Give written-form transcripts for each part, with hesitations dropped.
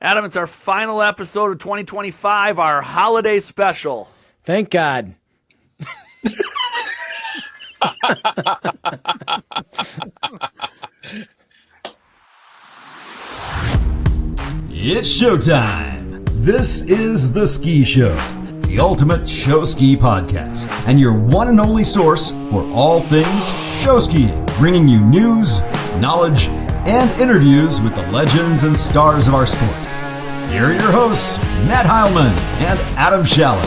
Adam, it's our final episode of 2025, our holiday special. Thank God. It's showtime. This is The Ski Show, the ultimate show ski podcast, and your one and only source for all things show skiing, bringing you news, knowledge, and interviews with the legends and stars of our sport. Here are your hosts, Matt Heilman and Adam Schaller.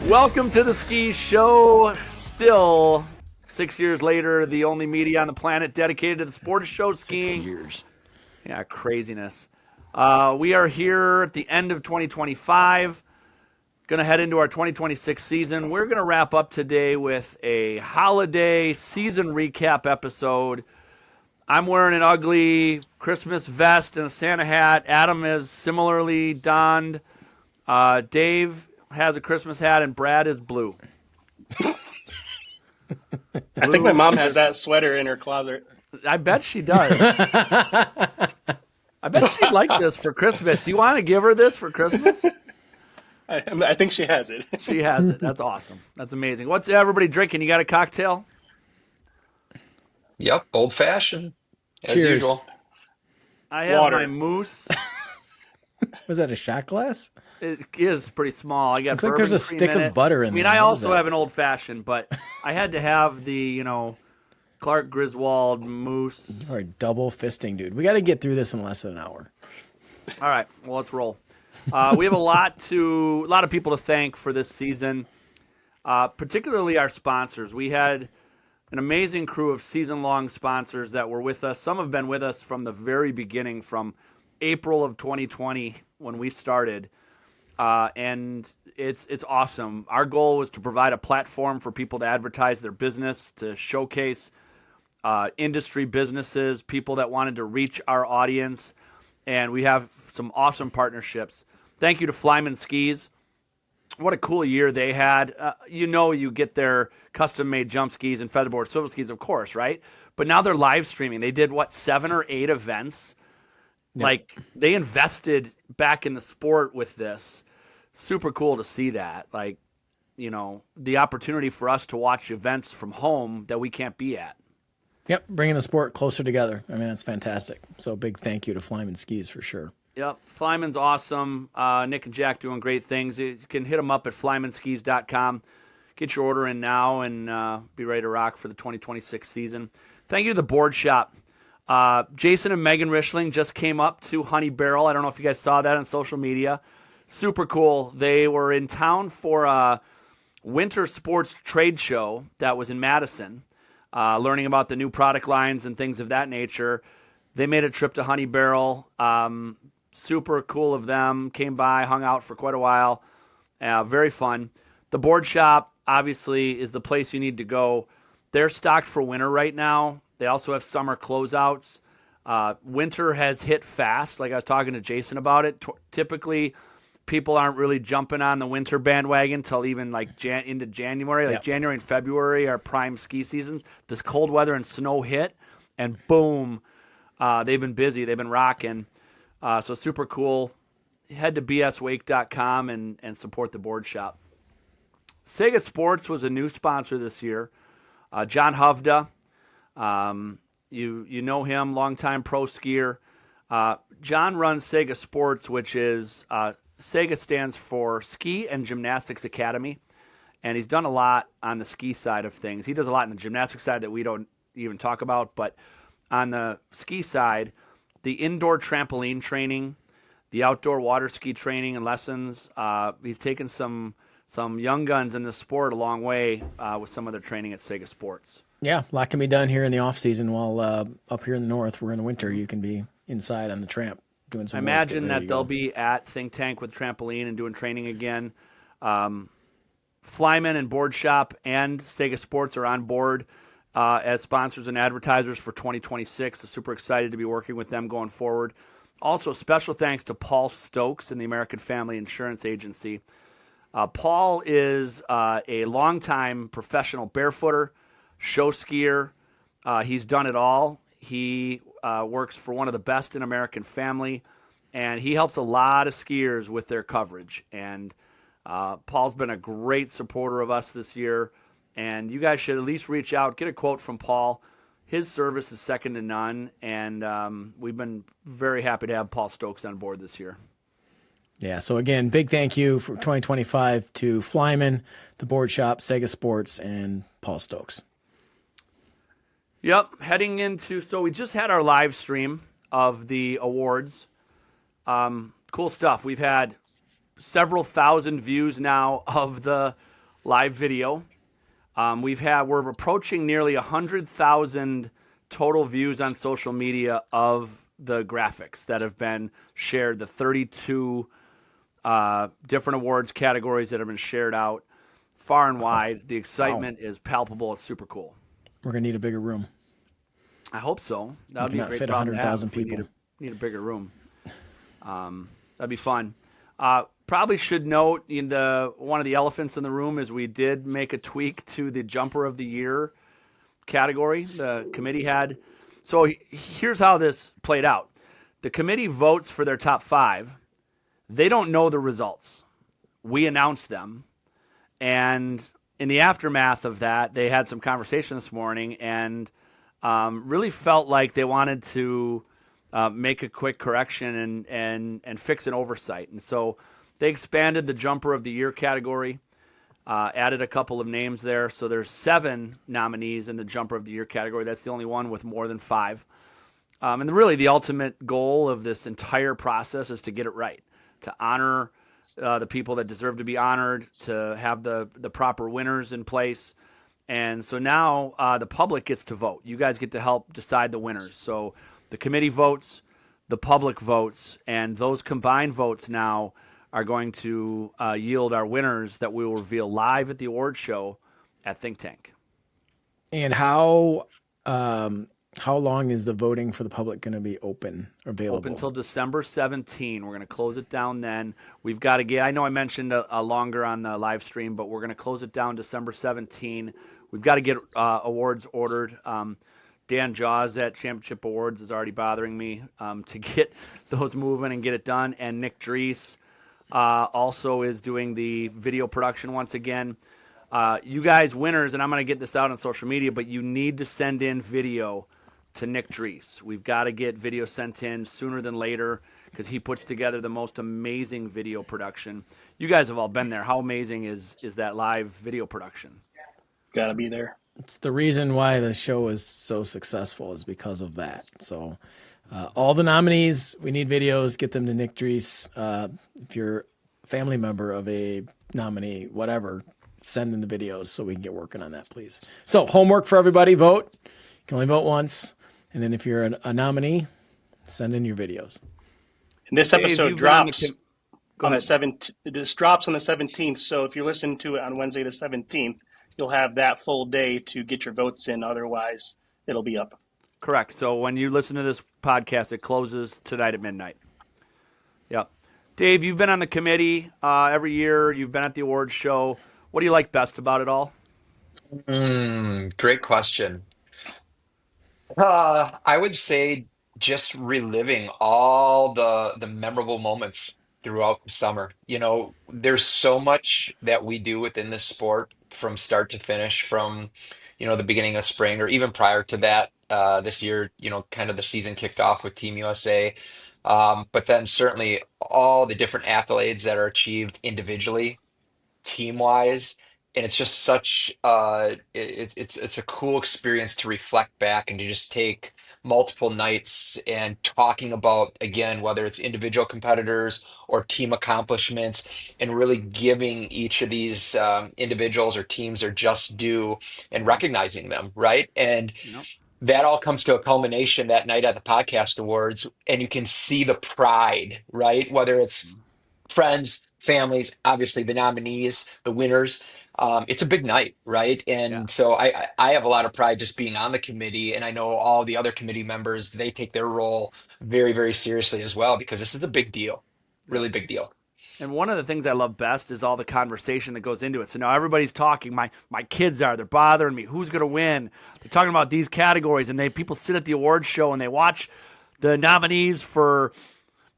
Welcome to The Ski Show. Still, 6 years later, the only media on the planet dedicated to the sport of show skiing. 6 years. Yeah, craziness. We are here at the end of 2025. Going to head into our 2026 season. We're going to wrap up today with a holiday season recap episode. I'm wearing an ugly Christmas vest and a Santa hat. Adam is similarly donned. Dave has a Christmas hat, and Brad is blue. I think my mom has that sweater in her closet. I bet she does. I bet she'd like this for Christmas. Do you want to give her this for Christmas? I think she has it. She has it. That's awesome. That's amazing. What's everybody drinking? You got a cocktail? Yep, old fashioned, as Cheers. usual. I have Water. my Moose. Was that a shot glass? It is pretty small. I got Looks like bourbon there's a cream stick in of it. butter in I mean, there. I What is also that? have an old fashioned, but I had to have the, Clark Griswold Moose. You are double fisting, dude. We got to get through this in less than an hour. All right, well, let's roll. We have a lot of people to thank for this season, particularly our sponsors. We had an amazing crew of season-long sponsors that were with us. Some have been with us from the very beginning, from April of 2020 when we started, and it's awesome. Our goal was to provide a platform for people to advertise their business, to showcase industry businesses, people that wanted to reach our audience, and we have some awesome partnerships. Thank you to Flyman Skis. What a cool year they had. You get their custom-made jump skis and featherboard swivel skis, of course, right? But now they're live streaming. They did, 7 or 8 events? Yep. Like, they invested back in the sport with this. Super cool to see that. Like, the opportunity for us to watch events from home that we can't be at. Yep, bringing the sport closer together. I mean, that's fantastic. So big thank you to Flyman Skis for sure. Yep, Flyman's awesome. Nick and Jack doing great things. You can hit them up at flymanskis.com. Get your order in now and be ready to rock for the 2026 season. Thank you to the board shop. Jason and Megan Rishling just came up to Honey Barrel. I don't know if you guys saw that on social media. Super cool. They were in town for a winter sports trade show that was in Madison, learning about the new product lines and things of that nature. They made a trip to Honey Barrel. Super cool of them. Came by, hung out for quite a while. Very fun. The board shop, obviously, is the place you need to go. They're stocked for winter right now. They also have summer closeouts. Winter has hit fast. Like I was talking to Jason about it. Typically, people aren't really jumping on the winter bandwagon until even into January. Like January and February are prime ski seasons. This cold weather and snow hit, and boom, they've been busy. They've been rocking. So super cool. Head to bswake.com and support the board shop. Saga Sports was a new sponsor this year. John Hovda, you know him, longtime pro skier. John runs Saga Sports, which is Saga stands for Ski and Gymnastics Academy, and he's done a lot on the ski side of things. He does a lot on the gymnastics side that we don't even talk about, but on the ski side, the indoor trampoline training, the outdoor water ski training and lessons. He's taken some young guns in the sport a long way with some of their training at Saga Sports. Yeah, a lot can be done here in the off season. While up here in the north, we're in the winter, you can be inside on the tramp doing some. I imagine that they'll be at Think Tank with trampoline and doing training again. Flyman and Board Shop and Saga Sports are on board as sponsors and advertisers for 2026. So super excited to be working with them going forward. Also, special thanks to Paul Stokes and the American Family Insurance Agency. Paul is a longtime professional barefooter, show skier. He's done it all. He works for one of the best in American Family, and he helps a lot of skiers with their coverage. And Paul's been a great supporter of us this year, and you guys should at least reach out, get a quote from Paul. His service is second to none, and we've been very happy to have Paul Stokes on board this year. Yeah, so again, big thank you for 2025 to Flyman, the board shop, Saga Sports, and Paul Stokes. Yep, heading into, so we just had our live stream of the awards. Cool stuff. We've had several thousand views now of the live video. We're approaching nearly 100,000 total views on social media of the graphics that have been shared, the 32 different awards categories that have been shared out far and wide. The excitement is palpable. It's super cool. We're going to need a bigger room. I hope so. That would be a cannot great fit problem to have 100,000 if we people. Need a bigger room. That'd be fun. Probably should note one of the elephants in the room is we did make a tweak to the Jumper of the Year category the committee had. So here's how this played out. The committee votes for their top 5. They don't know the results. We announce them. And in the aftermath of that, they had some conversation this morning and really felt like they wanted to make a quick correction and fix an oversight. And so they expanded the Jumper of the Year category, added a couple of names there. So there's 7 nominees in the Jumper of the Year category. That's the only one with more than 5. And really the ultimate goal of this entire process is to get it right, to honor the people that deserve to be honored, to have the proper winners in place. And so now the public gets to vote. You guys get to help decide the winners. So the committee votes, the public votes, and those combined votes now are going to yield our winners that we will reveal live at the awards show at Think Tank. And how long is the voting for the public going to be open or available? Open until December 17. We're going to close it down then. We've got to get, I know I mentioned a longer on the live stream, but we're going to close it down December 17. We've got to get awards ordered. Dan Jaws at Championship Awards is already bothering me to get those moving and get it done. And Nick Drees also is doing the video production once again. You guys winners, and I'm going to get this out on social media, but you need to send in video to Nick Drees. We've got to get video sent in sooner than later because he puts together the most amazing video production. You guys have all been there. How amazing is that live video production? Gotta be there. It's the reason why the show is so successful is because of that. So all the nominees, we need videos. Get them to Nick Drees. If you're a family member of a nominee, whatever, send in the videos so we can get working on that, please. So homework for everybody, vote. You can only vote once. And then if you're a nominee, send in your videos. And this episode you've been on the drops on the 17th. This drops on the 17th. So if you're listening to it on Wednesday the 17th, you'll have that full day to get your votes in. Otherwise, it'll be up. Correct. So when you listen to this podcast, it closes tonight at midnight. Yep. Dave, you've been on the committee every year. You've been at the awards show. What do you like best about it all? Great question. I would say just reliving all the memorable moments throughout the summer. You know, there's so much that we do within this sport from start to finish, from, the beginning of spring or even prior to that. This year, kind of the season kicked off with Team USA. But then certainly all the different accolades that are achieved individually, team wise, and it's just such it's a cool experience to reflect back and to just take multiple nights and talking about, again, whether it's individual competitors or team accomplishments, and really giving each of these individuals or teams their just due and recognizing them, right? And Yep. that all comes to a culmination that night at the podcast awards, and you can see the pride, right? Whether it's friends, families, obviously the nominees, the winners. It's a big night, right? Yeah. And so I have a lot of pride just being on the committee, and I know all the other committee members, they take their role very, very seriously as well, because this is a big deal, Yep. really big deal. And one of the things I love best is all the conversation that goes into it. So now everybody's talking. My kids they're bothering me. Who's going to win? They're talking about these categories, and people sit at the awards show and they watch the nominees for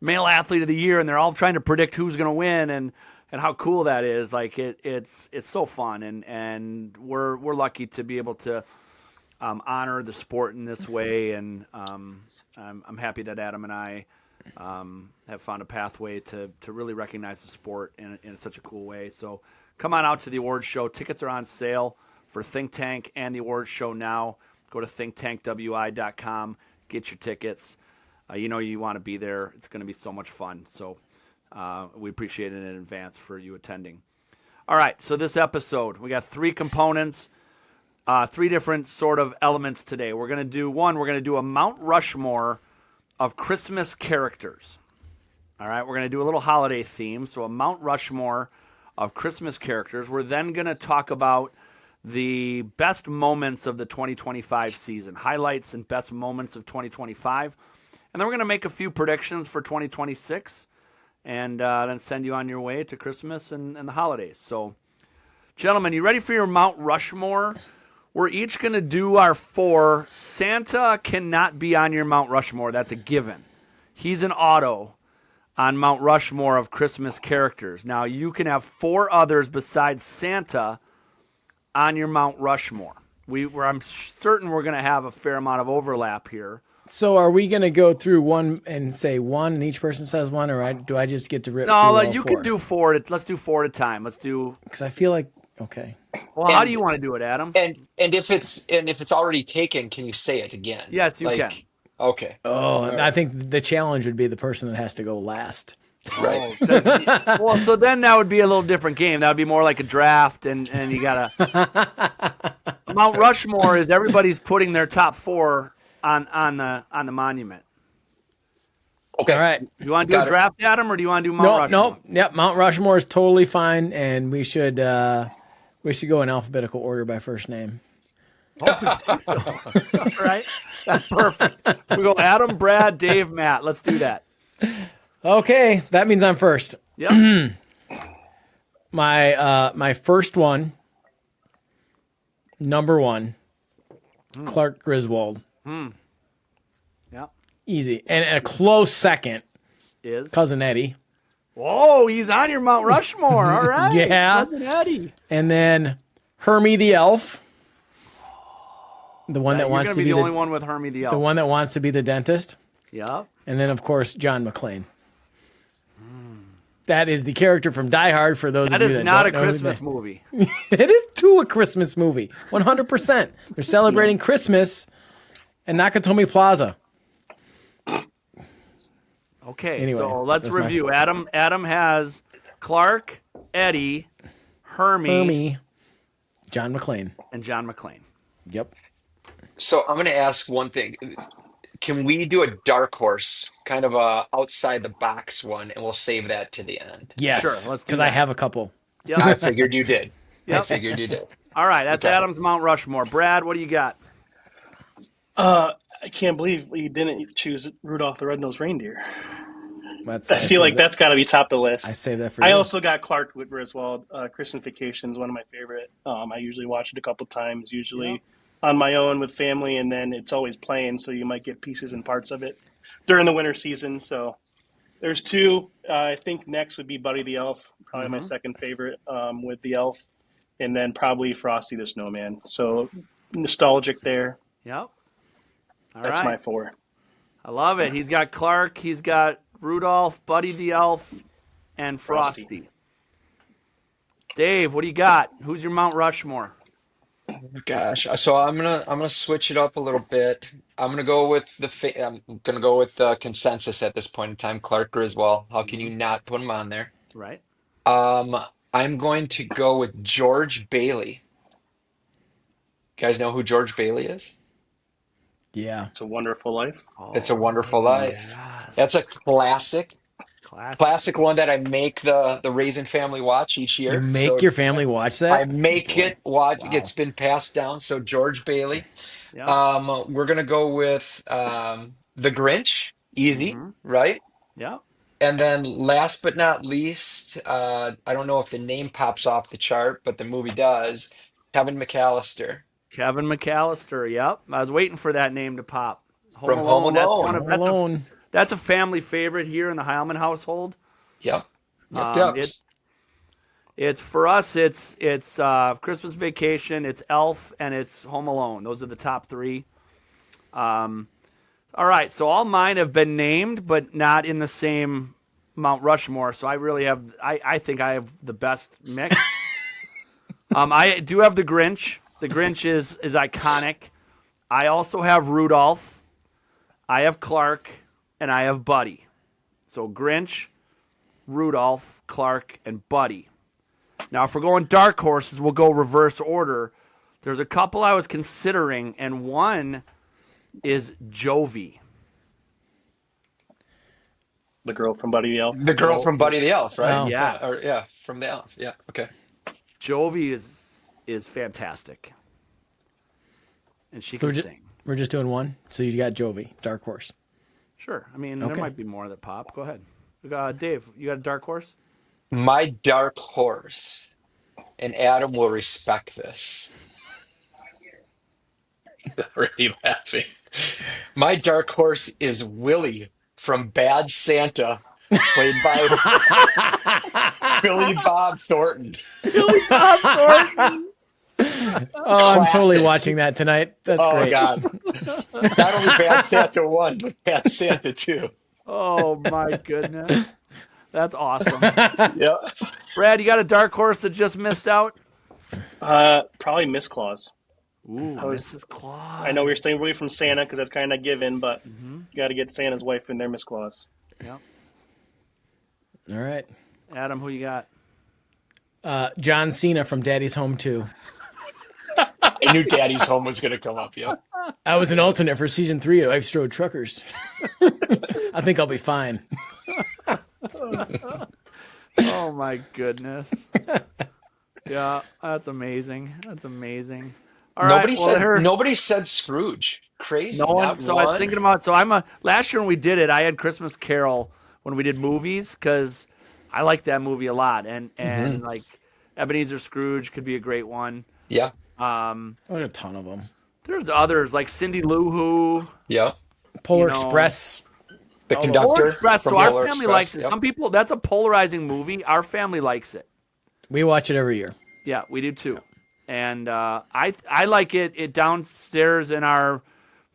male athlete of the year, and they're all trying to predict who's going to win and how cool that is. Like it's so fun, and we're lucky to be able to honor the sport in this way, and I'm happy that Adam and I have found a pathway to really recognize the sport in such a cool way. So come on out to the awards show. Tickets are on sale for Think Tank and the awards show now. Go to thinktankwi.com, get your tickets. You want to be there. It's going to be so much fun. So we appreciate it in advance for you attending. All right, so this episode, we got 3 components, 3 different sort of elements today. We're going to do a Mount Rushmore of Christmas characters. All right, we're going to do a little holiday theme, so a Mount Rushmore of Christmas characters. We're then going to talk about the best moments of the 2025 season, highlights and best moments of 2025. And then we're going to make a few predictions for 2026 and then send you on your way to Christmas and the holidays. So, gentlemen, you ready for your Mount Rushmore? We're each going to do our 4. Santa cannot be on your Mount Rushmore. That's a given. He's an auto on Mount Rushmore of Christmas characters. Now, you can have 4 others besides Santa on your Mount Rushmore. I'm certain we're going to have a fair amount of overlap here. So are we going to go through one and say one, and each person says one, or do I just get to rip through No, all you 4? can do 4. Let's do 4 at a time. Let's do. Because I feel like okay. Well, how do you want to do it, Adam? And if it's already taken, can you say it again? Yes, you can. Okay. Oh, All I right. think the challenge would be the person that has to go last. Right. Well, so then that would be a little different game. That would be more like a draft, and you gotta. Mount Rushmore is everybody's putting their top 4 on the monument. Okay. All right. You want to do Got a it. draft, Adam, or do you want to do Mount Rushmore? No. Yep. Mount Rushmore is totally fine, and we should go in alphabetical order by first name. All right, that's perfect. We go Adam, Brad, Dave, Matt. Let's do that. Okay, that means I'm first. Yep. My first one, number 1, Clark Griswold. Yep. Easy. And a close second, Is. Cousin Eddie. Whoa, he's on your Mount Rushmore. All right. Yeah. Cousin Eddie. And then Hermie the elf. The one that You're wants gonna to be be the only one with Hermie the Elf. the one that wants to be the dentist. Yep. And then of course John McClane. That is the character from Die Hard for those That of you is that not a don't know who Christmas they- movie. It is too a Christmas movie. 100%. They're celebrating Christmas in Nakatomi Plaza. Okay, Anyway, so let's that's my review. fault. Adam has Clark, Eddie, Hermie, John McClane. and John McClane. Yep. So I'm going to ask one thing. Can we do a dark horse, kind of a outside the box one, and we'll save that to the end? Yes. Sure, let's do Because I that. have a couple. Yep. I figured you did. I Yep. figured you did. All right, that's Okay. Adam's Mount Rushmore. Brad, what do you got? I can't believe you didn't choose Rudolph the Red-Nosed Reindeer. I feel saved like that- that's got to be top of the list. I saved that for you. I also got Clark Whitmer as well. Christmas Vacation is one of my favorite. I usually watch it a couple times, usually on my own with family, and then it's always playing, so you might get pieces and parts of it during the winter season. So there's 2. I think next would be Buddy the Elf, probably my second favorite with the Elf, and then probably Frosty the Snowman. So nostalgic there. Yep. All That's right. my 4. I love it. He's got Clark, he's got Rudolph, Buddy the Elf, and Frosty. Dave, what do you got? Who's your Mount Rushmore? Gosh, so I'm gonna switch it up a little bit. I'm gonna go with consensus at this point in time. Clark Griswold. How can you not put him on there? Right. Um, I'm going to go with George Bailey. You guys know who George Bailey is? Yeah. It's a Wonderful Life. It's a Wonderful Life. Yes. That's a classic one that I make the Rezin family watch each year. You make So your family watch that? I make it watch. Wow. It's been passed down. So George Bailey. Yep. We're gonna go with the Grinch. Easy, right? Yep. And then last but not least, I don't know if the name pops off the chart, but the movie does. Kevin McAllister Kevin McAllister. Yep, I was waiting for that name to pop. Home from Home Alone. That's one Alone. of Home Alone. that's a family favorite here in the Heilman household. Yep. Yep. Um, Yep. it it's for us. It's Christmas Vacation. It's Elf and it's Home Alone. Those are the top three. Um, all right, so all mine have been named, but not in the same Mount Rushmore. So I really have. I think I have the best mix. I do have the Grinch. The Grinch is iconic. I also have Rudolph. I have Clark, and I have Buddy. So Grinch, Rudolph, Clark, and Buddy. Now, if we're going dark horses, we'll go reverse order. There's a couple I was considering, and one is Jovi. The girl from Buddy the Elf. The girl from Buddy the Elf, right? Oh. Yes. Or yeah, from the Elf. Yeah. Okay. Jovi is fantastic, and she So can we're, sing. we're just doing one. So you got Jovi, Dark Horse. Sure. I mean, Okay. there might be more that pop. Go ahead. Dave, you got a dark horse? My dark horse, and Adam will respect this. Already laughing. My dark horse is Willie from Bad Santa, played by Billy Bob Thornton. Billy Bob Thornton. Oh, I'm totally Classic. watching that tonight. That's Oh great. God! Not only Bad Santa 1, but Bad Santa 2. Oh my goodness, that's awesome. Yeah. Brad, you got a dark horse that just missed out? Probably Miss Claus. Ooh, I was- Mrs. Claus. I know we're staying away from Santa because that's kind of given, but you got to get Santa's wife in there, Miss Claus. Yep. All right. Adam, who you got? John Cena from Daddy's Home 2. I knew Daddy's Home was going to come up. Yeah. I was an alternate for season 3 of Ice Road Truckers. I think I'll be fine. Oh my goodness. Yeah, that's amazing. That's amazing. All right. Nobody said Scrooge. Crazy. No one. Not So one. I'm thinking about. So last year when we did it, I had Christmas Carol when we did movies because I like that movie a lot, and like Ebenezer Scrooge could be a great one. Yeah. There's a ton of them. There's others like Cindy Lou Who. Yeah. Polar You know, Express. The Polar conductor. Polar Express. from So our Polar family Express, likes it. yep. Some people. That's a polarizing movie. Our family likes it. We watch it every year. Yeah, we do too. And I like it. It downstairs in our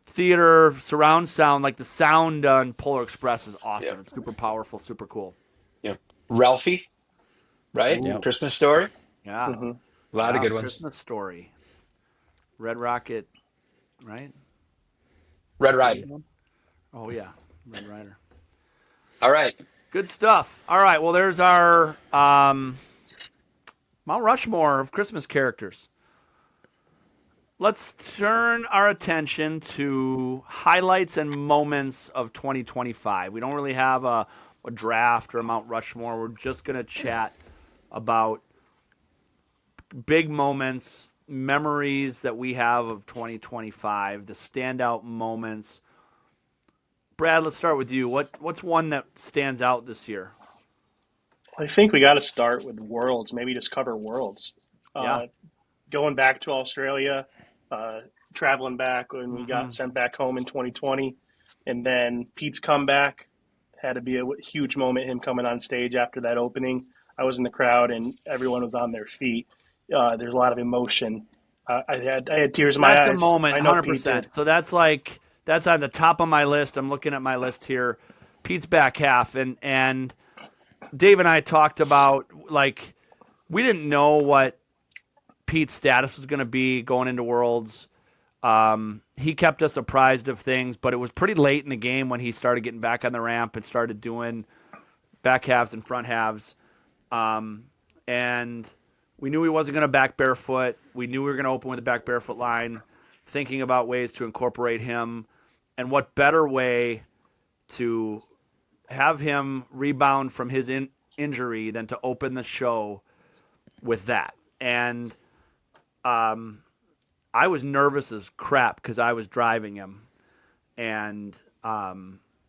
theater surround sound, like the sound on Polar Express is awesome. Yeah. It's super powerful, super cool. Yep. Ralphie. Right. Yep. Christmas Story. Yeah, Mm-hmm. A lot of yeah, good ones. Christmas Story, Red Rocket, right? Red Rider. Oh yeah, Red Rider. All right. Good stuff. All right, well there's our Mount Rushmore of Christmas characters. Let's turn our attention to highlights and moments of 2025. We don't really have a draft or a Mount Rushmore. We're just going to chat about big moments, memories that we have of 2025, the standout moments. Brad, let's start with you. What's one that stands out this year? I think we got to start with Worlds, maybe just cover Worlds. Yeah. Going back to Australia, traveling back when we got sent back home in 2020, and then Pete's comeback had to be a huge moment, him coming on stage after that opening. I was in the crowd, and everyone was on their feet. There's a lot of emotion. I had tears in my eyes. That's a moment, I know Pete 100%. did. So that's on the top of my list. I'm looking at my list here. Pete's back half, and Dave and I talked about, like, we didn't know what Pete's status was going to be going into Worlds. He kept us apprised of things, but it was pretty late in the game when he started getting back on the ramp and started doing back halves and front halves. And we knew he wasn't going to back barefoot. We knew we were going to open with the back barefoot line, thinking about ways to incorporate him. And what better way to have him rebound from his injury than to open the show with that. And I was nervous as crap because I was driving him. And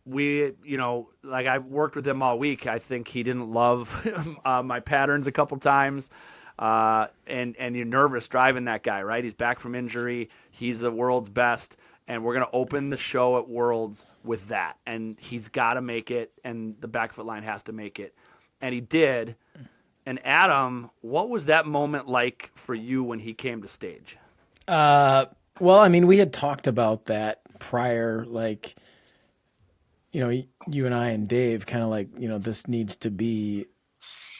like I worked with him all week. I think he didn't love my patterns a couple times. And you're nervous driving that guy, right? He's back from injury. He's the world's best. And we're going to open the show at Worlds with that. And he's got to make it. And the back foot line has to make it. And he did. And Adam, what was that moment like for you when he came to stage? Well, I mean, we had talked about that prior, like, you and I and Dave kind of like, this needs to be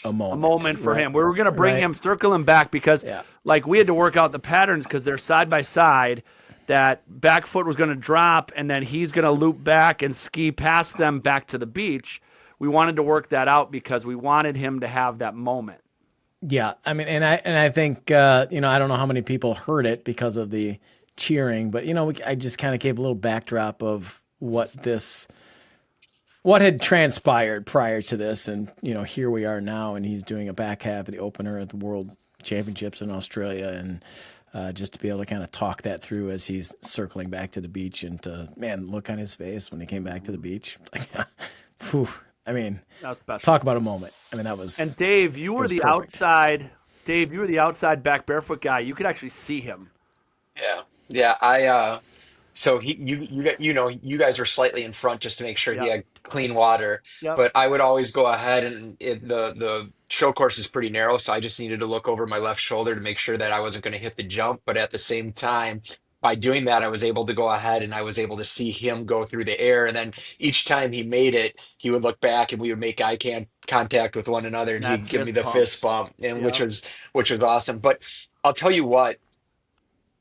a moment For right? him. We were going to bring him, circle him back because like we had to work out the patterns because they're side by side. That back foot was going to drop and then he's going to loop back and ski past them back to the beach. We wanted to work that out because we wanted him to have that moment. Yeah. I mean, and I think, I don't know how many people heard it because of the cheering, but I just kind of gave a little backdrop of what had transpired prior to this. And, here we are now, and he's doing a back half of the opener at the World Championships in Australia. And just to be able to kind of talk that through as he's circling back to the beach and look on his face when he came back to the beach. Like, whew, I mean, that was special. Talk about a moment. I mean, that was. And Dave, you were the perfect. Dave, you were the outside back barefoot guy. You could actually see him. Yeah. So you guys were slightly in front just to make sure he had clean water. Yep. But I would always go ahead, and the show course is pretty narrow, so I just needed to look over my left shoulder to make sure that I wasn't going to hit the jump. But at the same time, by doing that, I was able to go ahead and I was able to see him go through the air. And then each time he made it, he would look back and we would make contact with one another, and he'd give me the fist bump, and which was awesome. But I'll tell you what,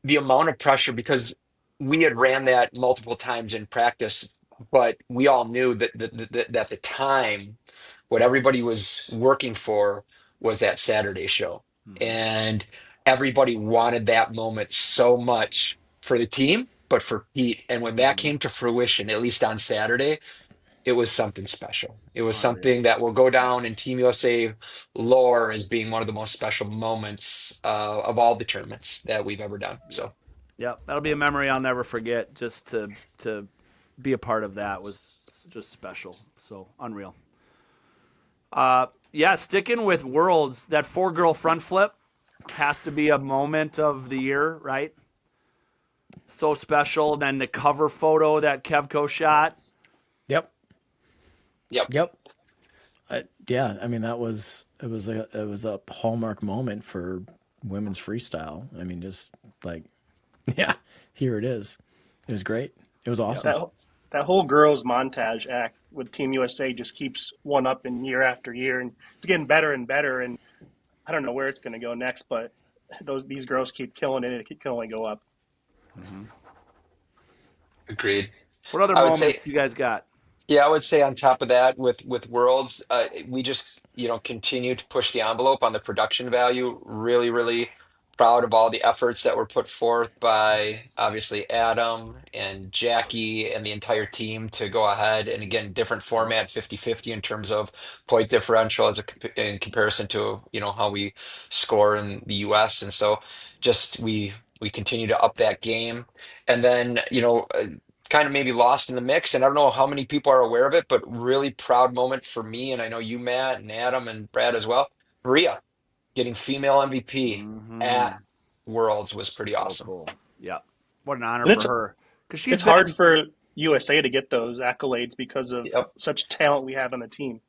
the amount of pressure, because we had ran that multiple times in practice, but we all knew that the time, what everybody was working for was that Saturday show. And everybody wanted that moment so much for the team, but for Pete. And when that came to fruition, at least on Saturday, it was something special. It was something that will go down in Team USA lore as being one of the most special moments of all the tournaments that we've ever done. So, yeah, that'll be a memory I'll never forget. Just to be a part of that was just special. So unreal. Sticking with Worlds, that 4-girl front flip has to be a moment of the year, right? So special. Then the cover photo that Kevco shot. Yep. I mean, it was a hallmark moment for women's freestyle. I mean, just like, here it is. It was great. It was awesome. That whole girls montage act with Team USA just keeps one up in year after year, and it's getting better and better. And I don't know where it's going to go next, but these girls keep killing it, and it can only go up. Mm-hmm. Agreed. What other moments you guys got? Yeah, I would say on top of that, with Worlds, we just continue to push the envelope on the production value. Really, really proud of all the efforts that were put forth by obviously Adam and Jackie and the entire team to go ahead and, again, different format, 50-50 in terms of point differential in comparison to how we score in the US. And so just we continue to up that game, and then kind of maybe lost in the mix, and I don't know how many people are aware of it, but really proud moment for me, and I know you, Matt, and Adam, and Brad as well. Maria getting female MVP at Worlds was pretty awesome. Cool. Yeah, what an honor for her. Because it's hard for USA to get those accolades because of such talent we have on the team.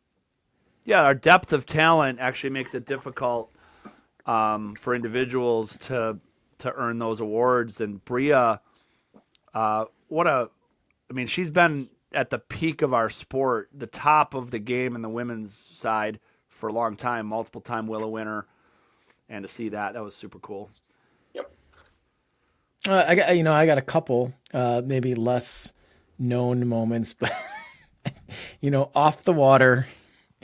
Yeah, our depth of talent actually makes it difficult for individuals to earn those awards. And Bria, she's been at the peak of our sport, the top of the game in the women's side for a long time, multiple time Willow winner, and to see that was super cool. Yep. I got a couple maybe less known moments, but off the water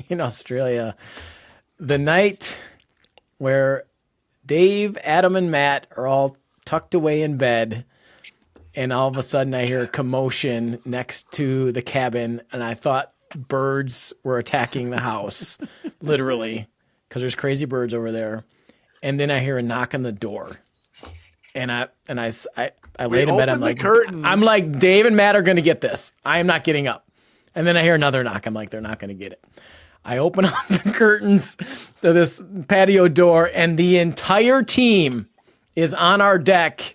in Australia, the night where Dave, Adam, and Matt are all tucked away in bed, and all of a sudden I hear a commotion next to the cabin, and I thought birds were attacking the house, literally, because there's crazy birds over there. And then I hear a knock on the door, and I laid in bed. I'm like, Dave and Matt are going to get this. I am not getting up. And then I hear another knock. I'm like, they're not going to get it. I open up the curtains to this patio door, and the entire team is on our deck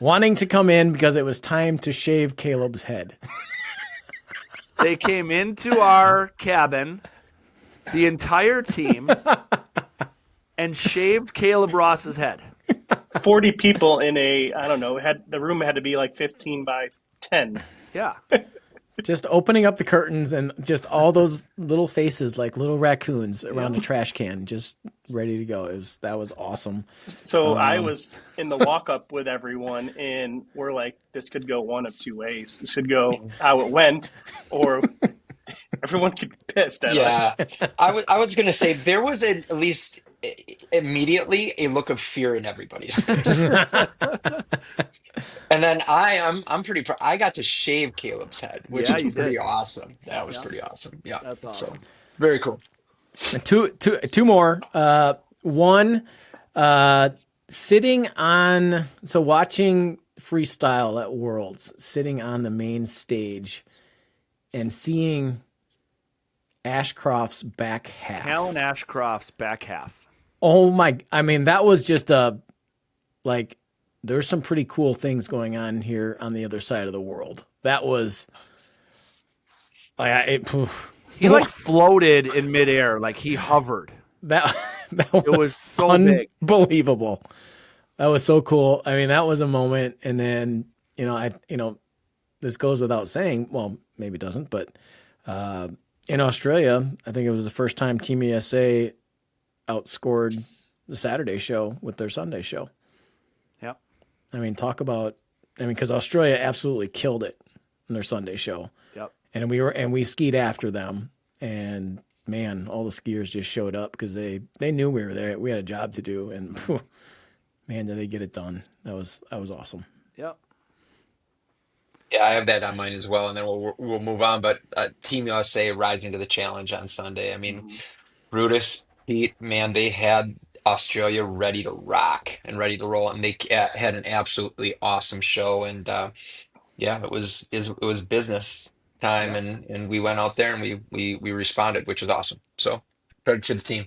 wanting to come in because it was time to shave Caleb's head. They came into our cabin, the entire team, and shaved Caleb Ross's head. 40 people in the room had to be like 15 by 10. Yeah. Just opening up the curtains and just all those little faces like little raccoons around the trash can, just ready to go. That was awesome. So I was in the walk up with everyone, and we're like, this could go one of two ways. This could go how it went, or everyone could be pissed at us. I was going to say there was at least immediately a look of fear in everybody's face. And then I'm pretty proud. I got to shave Caleb's head, which Yeah, is you pretty did. awesome. That was Yeah. pretty awesome. Yeah. That's So awesome. very cool. And two more. One, watching freestyle at Worlds, sitting on the main stage and seeing Ashcroft's back half. Alan Ashcroft's back half. Oh my, I mean, that was just there's some pretty cool things going on here on the other side of the world. That was, He floated in midair, like he hovered. that was so big. Unbelievable. That was so cool. I mean, that was a moment. And then, this goes without saying, well, maybe it doesn't, but in Australia, I think it was the first time Team USA outscored the Saturday show with their Sunday show. Yep. I mean, because Australia absolutely killed it in their Sunday show. Yep. And we skied after them, and man, all the skiers just showed up because they knew we were there. We had a job to do, and man, did they get it done. That was awesome. Yep. Yeah, I have that on mine as well, and then we'll move on. But Team USA rising to the challenge on Sunday. I mean, Brutus, Pete, man, they had Australia ready to rock and ready to roll, and they had an absolutely awesome show. And it was business time, and we went out there and we responded, which was awesome. So credit to the team.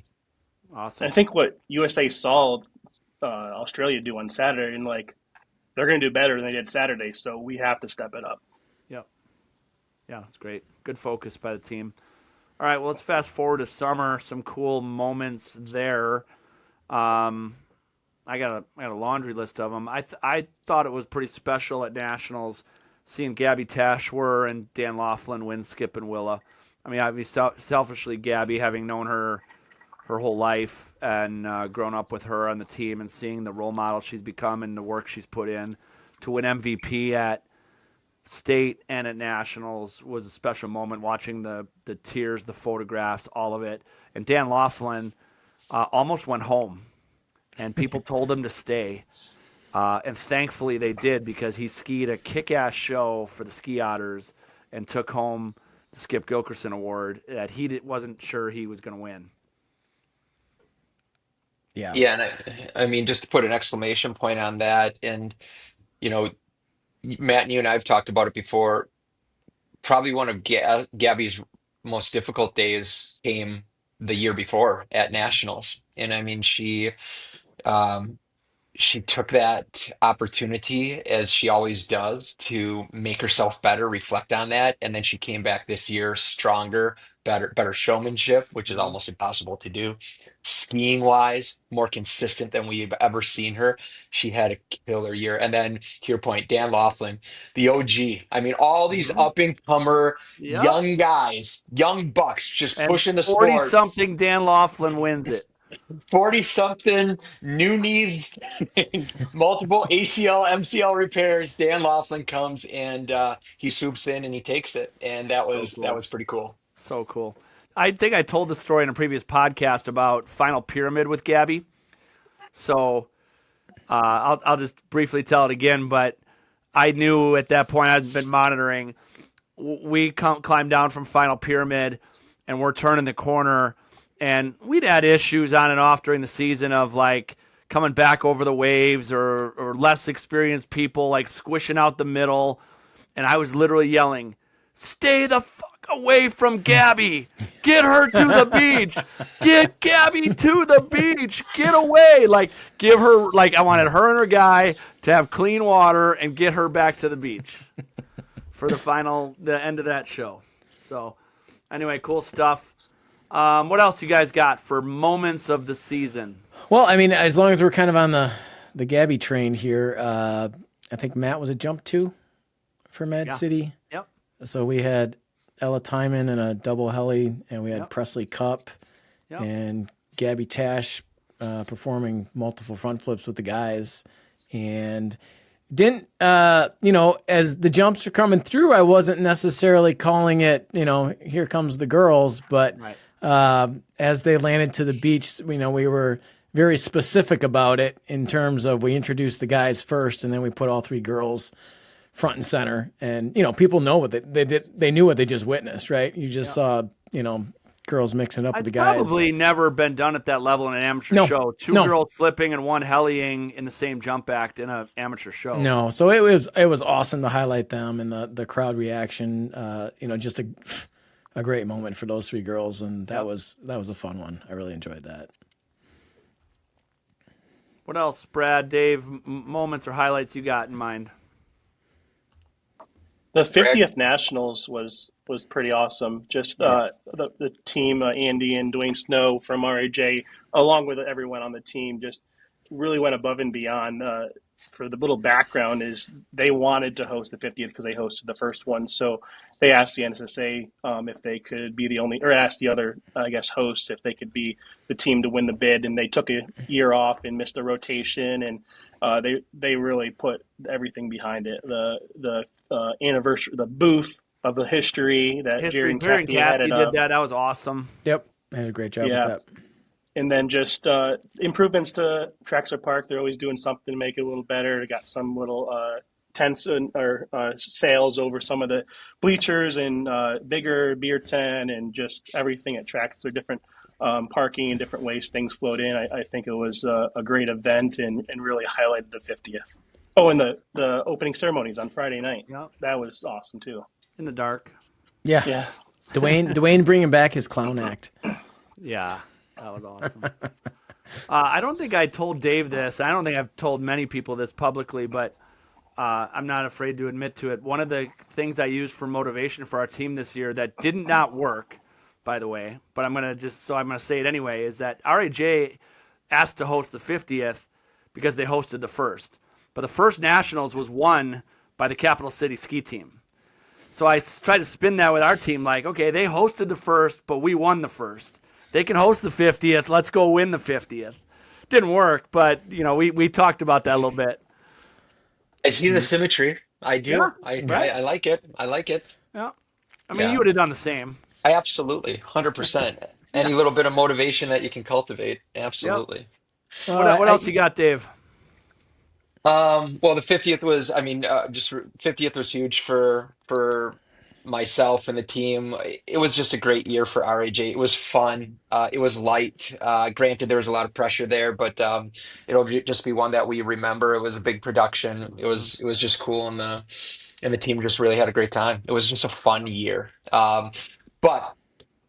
Awesome. I think what USA saw Australia do on Saturday, and they're going to do better than they did Saturday, so we have to step it up. Yep. Yeah, it's great. Good focus by the team. All right, well, let's fast forward to summer. Some cool moments there. I got a laundry list of them. I thought it was pretty special at Nationals seeing Gabby Tashwer and Dan Laughlin win Skip and Willa. I mean, obviously, selfishly, Gabby, having known her whole life and grown up with her on the team and seeing the role model she's become and the work she's put in to win MVP at state and at nationals was a special moment, watching the tears, the photographs, all of it. And Dan Laughlin almost went home, and people told him to stay. And thankfully they did, because he skied a kick-ass show for the Ski Otters and took home the Skip Gilkerson Award that he wasn't sure he was going to win. Yeah. Yeah, and I mean, just to put an exclamation point on that, and you know, Matt and you and I have talked about it before. Probably one of Gabby's most difficult days came the year before at Nationals, and I mean, um, she took that opportunity, as she always does, to make herself better, reflect on that, and then she came back this year stronger, better showmanship, which is almost impossible to do. Skiing wise, more consistent than we've ever seen her. She had a killer year. And then to your point, Dan Laughlin, the OG. I mean, all these up and comer Yep. young guys, young bucks, just And pushing the sport. 40-something Dan Laughlin wins it. 40 something, new knees, multiple ACL, MCL repairs. Dan Laughlin comes and he swoops in and he takes it. And that was cool. that was pretty cool. So cool. I think I told the story in a previous podcast about Final Pyramid with Gabby. So I'll just briefly tell it again, but I knew at that point, I'd been monitoring. We climbed down from Final Pyramid, and we're turning the corner, and we'd had issues on and off during the season of coming back over the waves or less experienced people squishing out the middle. And I was literally yelling, "Stay the fuck away from Gabby. Get her to the beach. Get Gabby to the beach. Get away. Like, give her, like, I wanted her and her guy to have clean water and get her back to the beach for the end of that show. So, anyway, cool stuff. What else you guys got for moments of the season? Well, I mean, as long as we're kind of on the Gabby train here, I think Matt was a jump 2 for Mad City. Yep. So we had Ella Timon in a double heli, and we had Presley Cup and Gabby Tash performing multiple front flips with the guys. And didn't, as the jumps are coming through, I wasn't necessarily calling it, here comes the girls, but as they landed to the beach, we were very specific about it in terms of we introduced the guys first, and then we put all 3 girls front and center. And, people know what they did. They knew what they just witnessed, right? You just saw, girls mixing up with the guys. Probably never been done at that level in an amateur show. 2 girls flipping and 1 heliing in the same jump act in an amateur show. No, so it was awesome to highlight them and the crowd reaction. Just a great moment for those 3 girls, and that was a fun one. I really enjoyed that. What else, Brad, Dave? Moments or highlights you got in mind? The 50th Nationals was pretty awesome. Just the team, Andy and Dwayne Snow from RAJ, along with everyone on the team, just really went above and beyond. For the little background is they wanted to host the 50th because they hosted the first one. So they asked the NSSA if they could be the only, or asked the other, hosts if they could be the team to win the bid. And they took a year off and missed a rotation. And they really put everything behind it. The anniversary, the booth of the history that Jerry and Kathy did that. That was awesome. Yep. They did a great job with that. And then just improvements to Traxler Park. They're always doing something to make it a little better. They got some little tents or sails over some of the bleachers and bigger beer tent and just everything at Traxler, different parking and different ways things flowed in. I think it was a great event and really highlighted the 50th. Oh, and the opening ceremonies on Friday night. Yep. That was awesome too. In the dark. Yeah. Dwayne bringing back his clown act. Yeah. That was awesome. I don't think I told Dave this. I don't think I've told many people this publicly, but I'm not afraid to admit to it. One of the things I used for motivation for our team this year that did not work, by the way, but I'm going to say it anyway, is that RAJ asked to host the 50th because they hosted the first. But the first Nationals was won by the Capital City ski team. So I tried to spin that with our team like, okay, they hosted the first, but we won the first. They can host the 50th. Let's go win the 50th. Didn't work, but we talked about that a little bit. I see the symmetry. I do. Yeah, I like it. I like it. Yeah. I mean, you would have done the same. I absolutely, 100%. Any little bit of motivation that you can cultivate, absolutely. What else you got, Dave? Well, the 50th was, 50th was huge for myself and the team. It was just a great year for RAJ. It was fun. It was light. Granted, there was a lot of pressure there, but just be one that we remember. It was a big production. It was just cool, and the team just really had a great time. It was just a fun year. But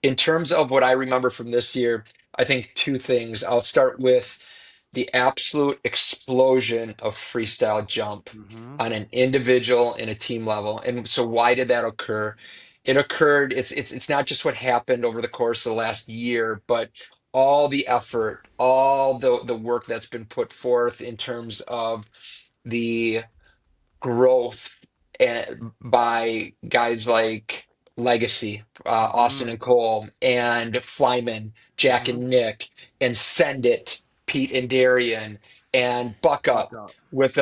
in terms of what I remember from this year, I think 2 things. I'll start with the absolute explosion of freestyle jump on an individual and a team level. And so why did that occur? It occurred, it's not just what happened over the course of the last year, but all the effort, all the work that's been put forth in terms of the growth by guys like Legacy, Austin and Cole, and Flyman, Jack and Nick, and Send It, Pete and Darian, and Buck Up, with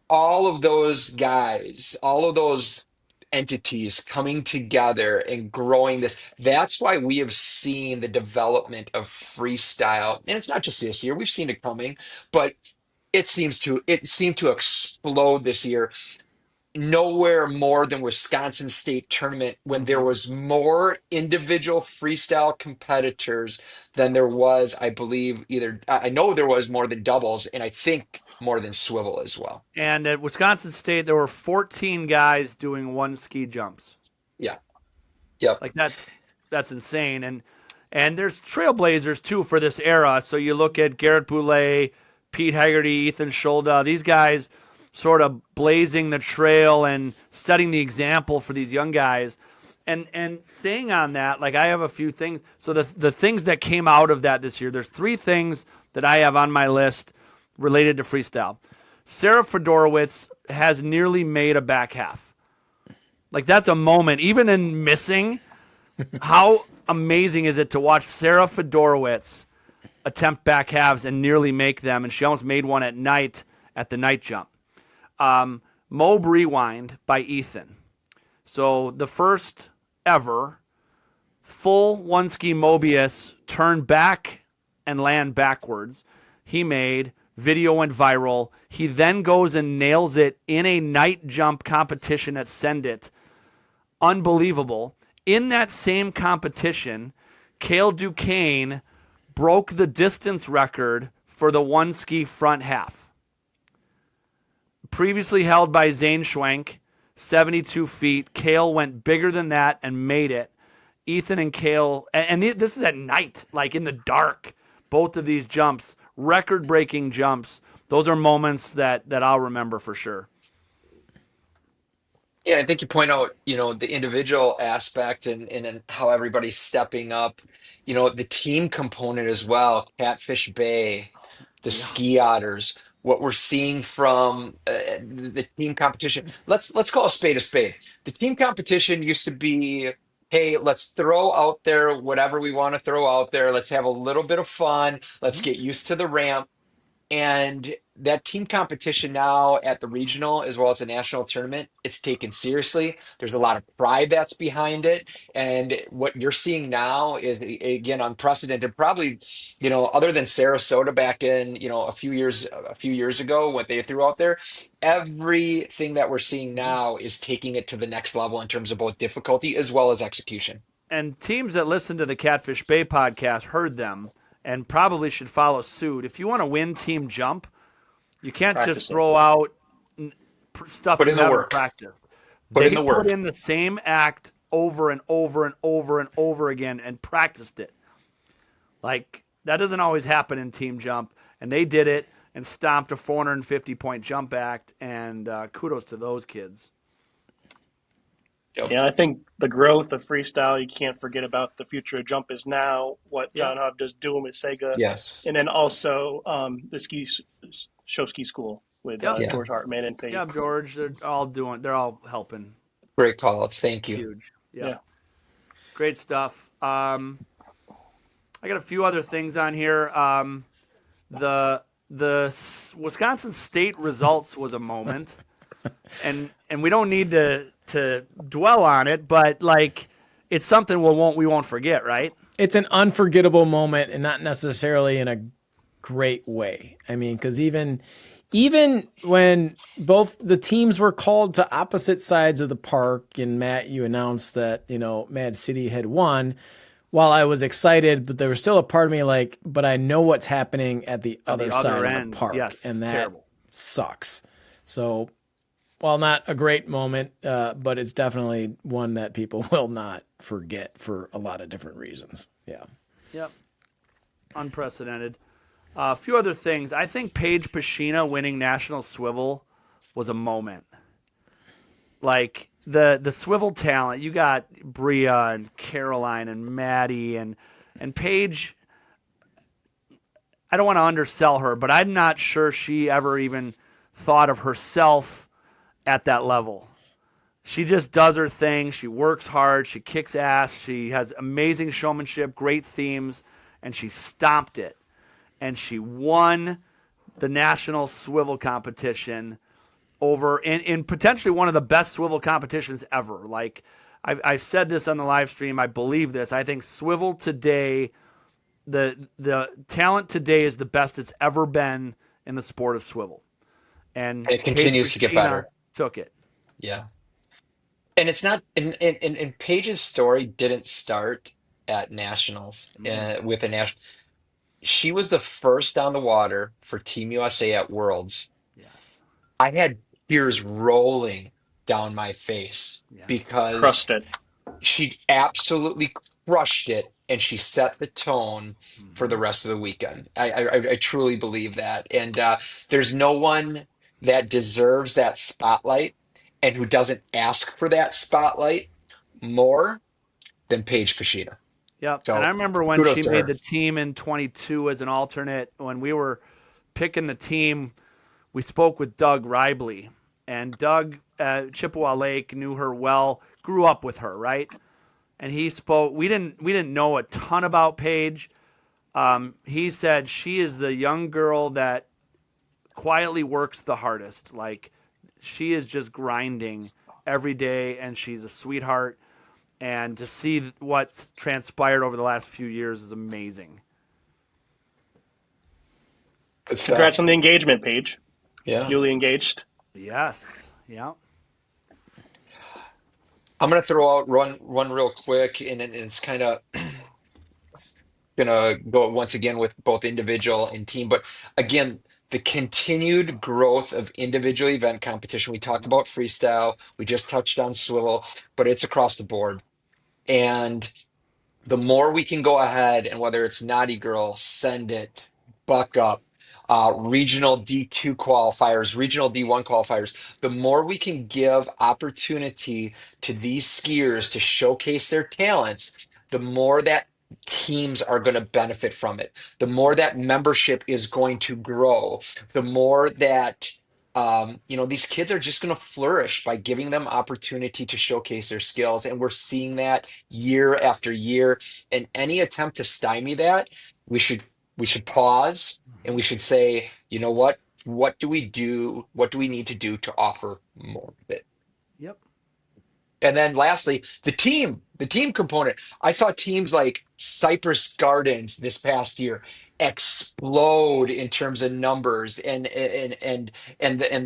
all of those guys, all of those entities coming together and growing this. That's why we have seen the development of freestyle, and it's not just this year. We've seen it coming, but it seemed to explode this year. Nowhere more than Wisconsin State Tournament, when there was more individual freestyle competitors than there was, I believe, I know there was more than doubles, and I think more than swivel as well. And at Wisconsin State, there were 14 guys doing 1 ski jumps. Yeah. Yep. Like that's insane. And there's trailblazers too for this era. So you look at Garrett Boulay, Pete Haggerty, Ethan Scholda, these guys sort of blazing the trail and setting the example for these young guys. And saying on that, like I have a few things. So the things that came out of that this year, there's 3 things that I have on my list related to freestyle. Sarah Fedorowicz has nearly made a back half. Like that's a moment, even in missing. How amazing is it to watch Sarah Fedorowicz attempt back halves and nearly make them? And she almost made one at night at the night jump. Mobe Rewind by Ethan. So the first ever full one ski Mobius turn back and land backwards. He made. Video went viral. He then goes and nails it in a night jump competition at Send It. Unbelievable. In that same competition, Cale Duquesne broke the distance record for the one ski front half. Previously held by Zane Schwenk, 72 feet. Cale went bigger than that and made it. Ethan and Cale, and this is at night, like in the dark, both of these jumps. Record-breaking jumps. Those are moments that I'll remember for sure. Yeah, I think you point out, the individual aspect and how everybody's stepping up, the team component as well. Catfish Bay, the Yeah. Ski Otters, what we're seeing from the team competition. Let's call a spade a spade. The team competition used to be, hey, let's throw out there whatever we want to throw out there. Let's have a little bit of fun. Let's Mhm. get used to the ramp. And that team competition now at the regional as well as the national tournament, it's taken seriously. There's a lot of pride that's behind it. And what you're seeing now is again unprecedented. Probably, other than Sarasota back in, a few years ago, what they threw out there, everything that we're seeing now is taking it to the next level in terms of both difficulty as well as execution. And teams that listen to the Catfish Bay podcast heard them and probably should follow suit. If you want to win team jump, you can't just Practice it. throw out stuff Put you in the haven't work. practiced. Put in They the put work. in the same act over and over and over and over again and practiced it. Like, that doesn't always happen in team jump. And they did it and stomped a 450-point jump act. And kudos to those kids. Yep. Yeah, I think the growth of freestyle, you can't forget about the future of jump is now, what Yeah. John Hub does doing with Sega, Yes. and then also the show ski school with Yep. Yeah. George Hartman and Faith. Yeah, George. They're all helping. Great call outs. Thank you. Huge. Yeah. Yeah. Great stuff. I got a few other things on here. The Wisconsin State results was a moment, and we don't need to dwell on it, but like it's something we won't forget, right? It's an unforgettable moment, and not necessarily in a great way. I mean, because even when both the teams were called to opposite sides of the park, and Matt, you announced that Mad City had won. While I was excited, but there was still a part of me like, but I know what's happening at the other side of the park, yes, and that terrible. sucks. So, while not a great moment, but it's definitely one that people will not forget for a lot of different reasons. Yeah. Yep. Unprecedented. A few other things. I think Paige Pashina winning National Swivel was a moment. Like the swivel talent, you got Bria and Caroline and Maddie and Paige. I don't want to undersell her, but I'm not sure she ever even thought of herself at that level. She just does her thing. She works hard. She kicks ass. She has amazing showmanship, great themes, and she stomped it. And she won the national swivel competition over in potentially one of the best swivel competitions ever. Like I've said this on the live stream. I believe this. I think swivel today, the talent today is the best it's ever been in the sport of swivel. And It Paige continues to get Pashina better. took it. Yeah. And it's not, and Paige's story didn't start at nationals with the national. She was the first on the water for Team USA at Worlds. Yes. I had tears rolling down my face Yes. because Crushed it. she absolutely crushed it, and she set the tone for the Mhm. rest of the weekend. I truly believe that. And there's no one that deserves that spotlight and who doesn't ask for that spotlight more than Paige Pashida. Yep. And I So remember when kudos she to made her. the team in 22 as an alternate, when we were picking the team, we spoke with Doug Ribley. And Doug, Chippewa Lake, knew her well, grew up with her, right? And he spoke. We didn't know a ton about Paige. He said she is the young girl that quietly works the hardest. Like, she is just grinding every day, and she's a sweetheart. And to see what's transpired over the last few years is amazing. Good Congrats stuff. on the engagement page. Yeah. Newly engaged. Yes. Yeah. I'm gonna throw out one real quick, and it's kind of gonna go once again with both individual and team. But again, the continued growth of individual event competition. We talked about freestyle. We just touched on swivel, but it's across the board. And the more we can go ahead, and whether it's Naughty Girl, Send It, Buck Up, regional D2 qualifiers, regional D1 qualifiers, the more we can give opportunity to these skiers to showcase their talents, the more that teams are going to benefit from it. The more that membership is going to grow, the more that these kids are just going to flourish by giving them opportunity to showcase their skills. And we're seeing that year after year. And any attempt to stymie that, we should we should pause and we should say, you know what? What do we do? What do we need to do to offer more of it? Yep. And then lastly, the team component. I saw teams like Cypress Gardens this past year explode in terms of numbers and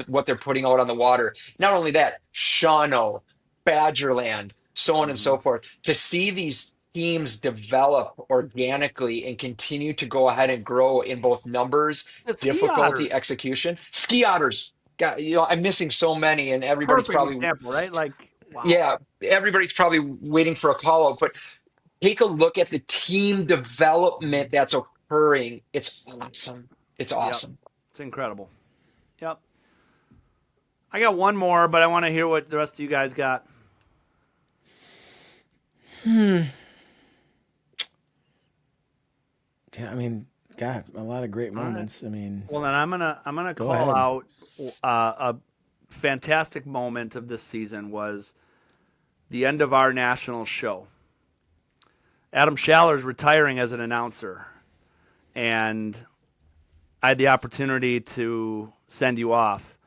what they're putting out on the water. Not only that, Shawano, Badgerland, so on and Hmm. so forth. To see these teams develop organically and continue to go ahead and grow in both numbers, The ski difficulty, otters. execution. Ski otters. God, I'm missing so many, and everybody's Perfect probably example, right? Like, wow. yeah, everybody's probably waiting for a call out, but take a look at the team development that's occurring. It's awesome. It's Yep. awesome. It's incredible. Yep. I got one more, but I want to hear what the rest of you guys got. Yeah, I mean, God, a lot of great All right. moments. I mean, Well, then I'm gonna go call ahead. out a fantastic moment of this season was the end of our national show. Adam Schaller's retiring as an announcer, and I had the opportunity to send you off.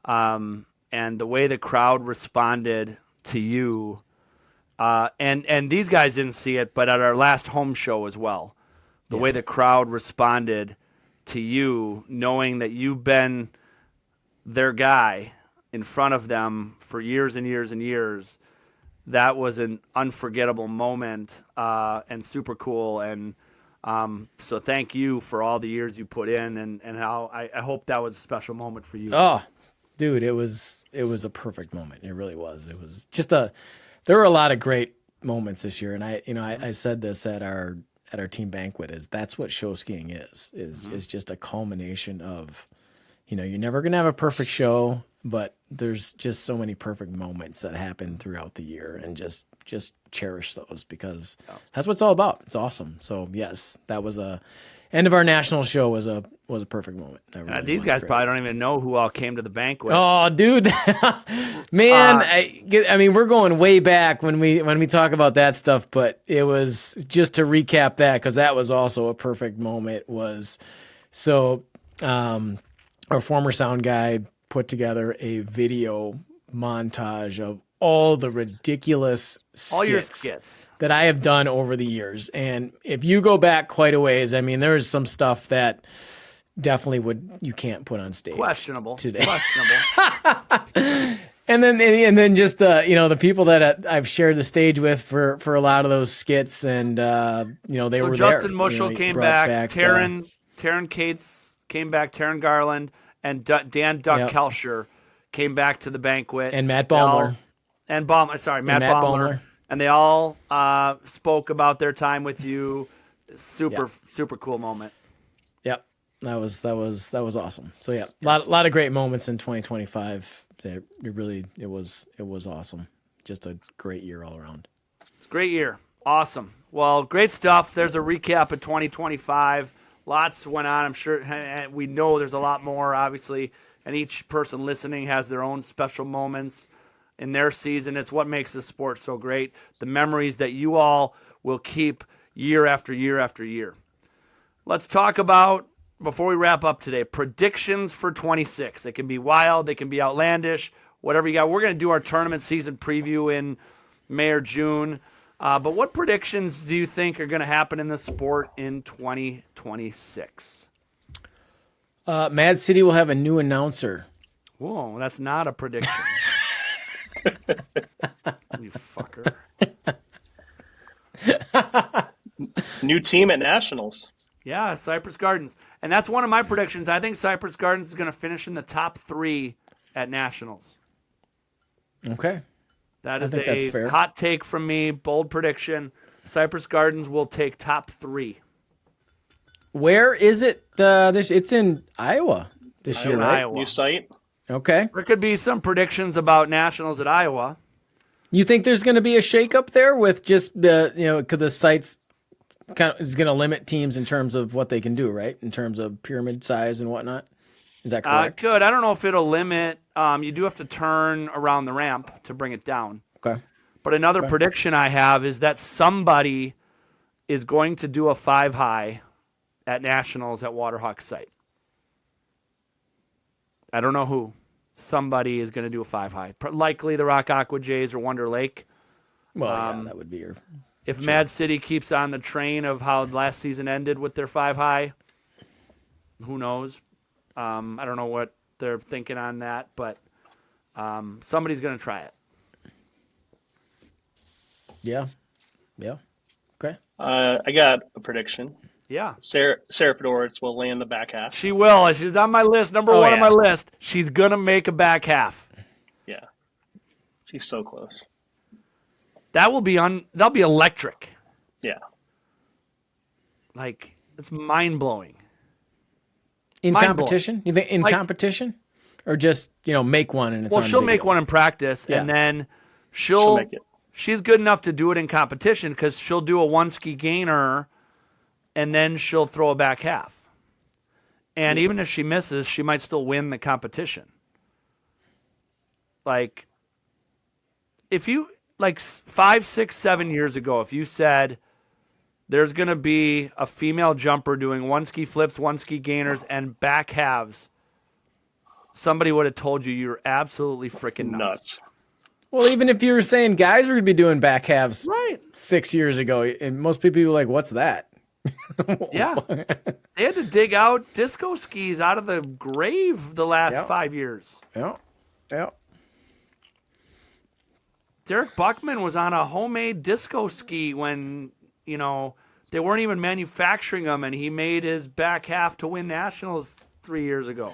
And the way the crowd responded to you, and these guys didn't see it, but at our last home show as well, the Yeah. way the crowd responded to you, knowing that you've been their guy in front of them for years and years and years, that was an unforgettable moment and super cool. And so thank you for all the years you put in, and how I hope that was a special moment for you. Oh, dude, it was a perfect moment. It really was. It was just there were a lot of great moments this year, and I said this at our team banquet, is that's what show skiing is just a culmination of, you're never going to have a perfect show, but there's just so many perfect moments that happen throughout the year, and just cherish those, because that's what it's all about. It's awesome. So yes, that was end of our national show was a perfect moment. That really These was guys great. probably don't even know who all came to the banquet. Oh, dude, man! I mean, we're going way back when we talk about that stuff, but it was just to recap that, because that was also a perfect moment. Was so our former sound guy put together a video montage of all the ridiculous All your skits skits. that I have done over the years. And if you go back quite a ways, I mean, there's some stuff that definitely you can't put on stage Questionable. today. Questionable. And then just the people that I've shared the stage with for a lot of those skits, and they So were Justin there. Mushel He came brought back. Taryn Cates came back. Taryn Garland and Dan Duck Yep. Kelcher came back to the banquet. And Matt They all- Baumler. And Baumler. Sorry, Matt Matt Baumler. Baumler. and they all spoke about their time with you. Super cool moment. Yep. That was awesome. So yeah, a lot of great moments in 2025. It was awesome. Just a great year all around. It's a great year. Awesome. Well, great stuff. There's a recap of 2025. Lots went on. I'm sure we know there's a lot more, obviously, and each person listening has their own special moments in their season. It's what makes this sport so great. The memories that you all will keep year after year after year. Let's talk about, before we wrap up today, predictions for 26. They can be wild, they can be outlandish, whatever you got. We're going to do our tournament season preview in May or June. But what predictions do you think are going to happen in the sport in 2026? Mad City will have a new announcer. Whoa, that's not a prediction. You fucker. New team at Nationals. Yeah, Cypress Gardens. And that's one of my predictions. I think Cypress Gardens is going to finish in the top 3 at Nationals. Okay. That I is think that's a fair. hot take from me, bold prediction. Cypress Gardens will take top 3. Where is it? It's in Iowa this year, right? Iowa. New site. Okay. There could be some predictions about Nationals at Iowa. You think there's going to be a shakeup there with just because the site's kind of is going to limit teams in terms of what they can do, right? In terms of pyramid size and whatnot. Is that correct? Good. I don't know if it'll limit. You do have to turn around the ramp to bring it down. Okay. But another prediction I have is that somebody is going to do a 5-high at Nationals at Waterhawk site. I don't know who. Somebody is going to do a 5-high. Likely the Rock Aqua Jays or Wonder Lake. Well, that would be your... If Mad City keeps on the train of how last season ended with their 5-high, who knows? I don't know what they're thinking on that, but somebody's going to try it. Yeah. Okay. I got a prediction. Yeah. Sarah Fedoritz will land the back half. She will. She's on my list. Number one on my list. She's going to make a back half. Yeah. She's so close. That'll be electric. Yeah. Like, it's mind-blowing. In Mind-blowing. competition? You think in competition? Or just, make one and it's on Well, she'll video? make one in practice, and then She'll make it. She's good enough to do it in competition because she'll do a 1-ski gainer, and then she'll throw a back half. And even if she misses, she might still win the competition. Like, if you, 5, 6, 7 years ago, if you said there's going to be a female jumper doing 1-ski flips, 1-ski gainers, and back halves, somebody would have told you you're absolutely freaking nuts. Well, even if you were saying guys were going to be doing back halves Right. 6 years ago, and most people were like, what's that? Yeah. They had to dig out disco skis out of the grave the last 5 years. Yeah. Derek Buckman was on a homemade disco ski when, they weren't even manufacturing them, and he made his back half to win Nationals 3 years ago.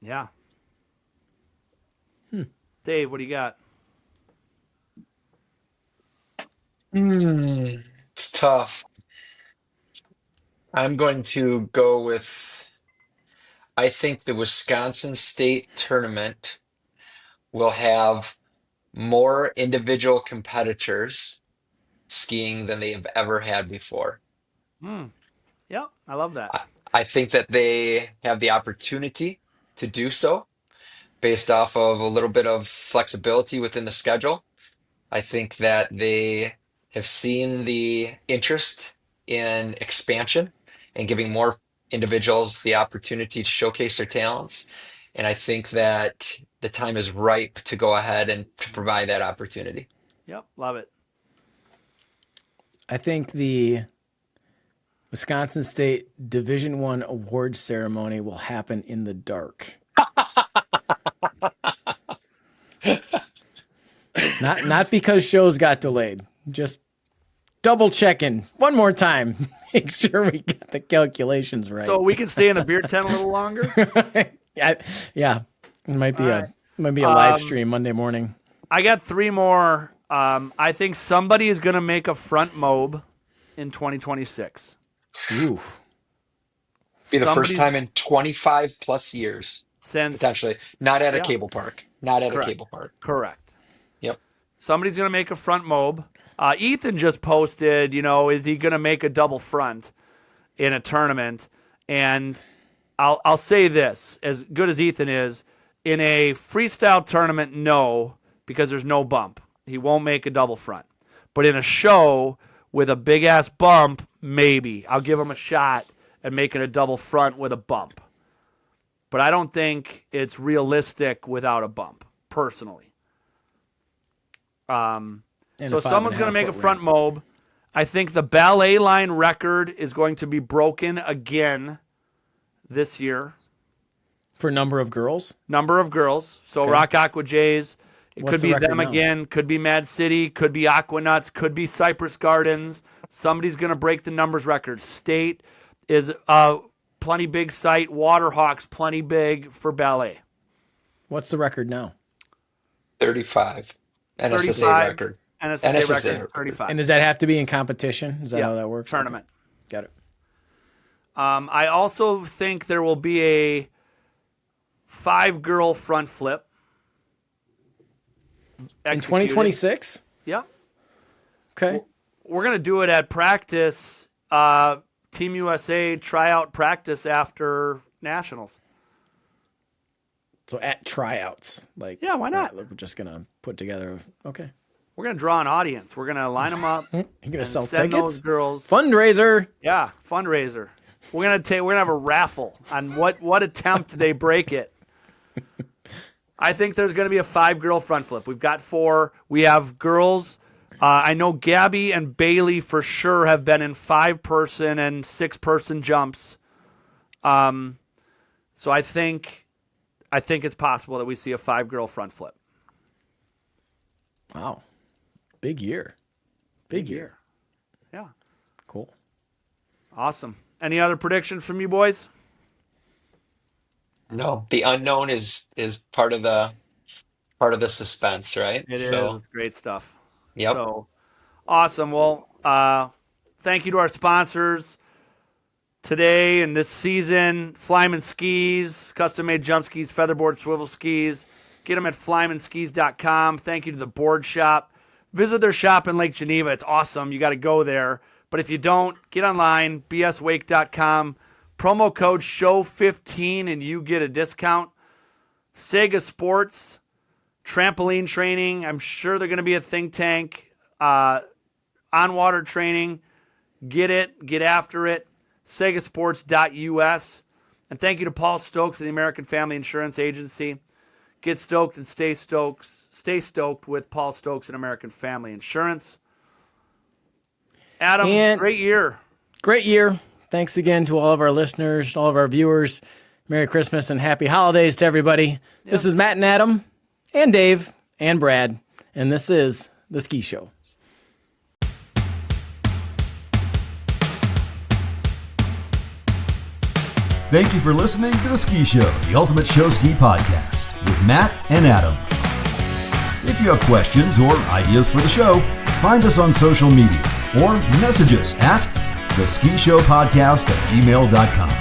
Yeah. Dave, what do you got? It's tough. I'm going to go with, I think the Wisconsin State Tournament will have more individual competitors skiing than they have ever had before. Yeah, I love that. I think that they have the opportunity to do so based off of a little bit of flexibility within the schedule. I think that they have seen the interest in expansion and giving more individuals the opportunity to showcase their talents. And I think that the time is ripe to go ahead and to provide that opportunity. Yep, love it. I think the Wisconsin State Division I award ceremony will happen in the dark. Not because shows got delayed. Just double checking one more time. Make sure we got the calculations right. So we can stay in the beer tent a little longer? Yeah. It might be a live stream Monday morning. I got 3 more. I think somebody is going to make a front mob in 2026. Ooh. Be the first Somebody's- time in 25 plus years, Since potentially. Not at a Yeah. cable park. Not at a Correct. cable park. Correct. Yep. Somebody's going to make a front mob. Ethan just posted, is he going to make a double front in a tournament? And I'll say this, as good as Ethan is, in a freestyle tournament, no, because there's no bump. He won't make a double front. But in a show with a big-ass bump, maybe. I'll give him a shot at making a double front with a bump. But I don't think it's realistic without a bump, personally. And So a someone's going to 5.5 make a foot front ramp. mob. I think the ballet line record is going to be broken again this year. For number of girls. Number of girls. So Okay. Rock Aqua Jays. It What's could the be record them now? again. Could be Mad City. Could be Aquanuts. Could be Cypress Gardens. Somebody's going to break the numbers record. State is plenty big site. Waterhawks, plenty big for ballet. What's the record now? 35. NSSA 35. record. NSSA NSSA record, 35. And does that have to be in competition? Is that Yeah, how that works? tournament. Okay. Got it. I also think there will be a 5-girl front flip. In Executed. 2026? Yeah. Okay. We're going to do it at practice, Team USA tryout practice after Nationals. So at tryouts. Yeah, why not? We're just going to put together. Okay. We're going to draw an audience. We're going to line them up. You're going to and sell send tickets? those girls. Fundraiser. Yeah, fundraiser. We're gonna have a raffle on what attempt they break it. I think there's gonna be a 5-girl front flip. We've got 4. We have girls. I know Gabby and Bailey for sure have been in 5-person and 6-person jumps. So I think it's possible that we see a 5-girl front flip. Wow. Big year. Big year. Yeah, Cool. awesome. Any other predictions from you boys? No, the unknown is part of the suspense, right? It is. So, It's great stuff. yep. So awesome. Well, thank you to our sponsors today and this season. Flyman Skis, custom-made jump skis, featherboard, swivel skis. Get them at flymanskis.com. Thank you to the Board Shop. Visit their shop in Lake Geneva. It's awesome. You got to go there. But if you don't, get online, bswake.com. Promo code SHOW15 and you get a discount. Saga Sports, trampoline training. I'm sure they're going to be a think tank. On-water training. Get it. Get after it. Sagasports.us. And thank you to Paul Stokes of the American Family Insurance Agency. Get stoked and stay stoked. Stay stoked with Paul Stokes and American Family Insurance. Adam, And- great year. Great year. Thanks again to all of our listeners, all of our viewers. Merry Christmas and happy holidays to everybody. This is Matt and Adam and Dave and Brad, and this is The Ski Show. Thank you for listening to The Ski Show, the ultimate show ski podcast with Matt and Adam. If you have questions or ideas for the show, find us on social media or message us at theskishowpodcast@gmail.com.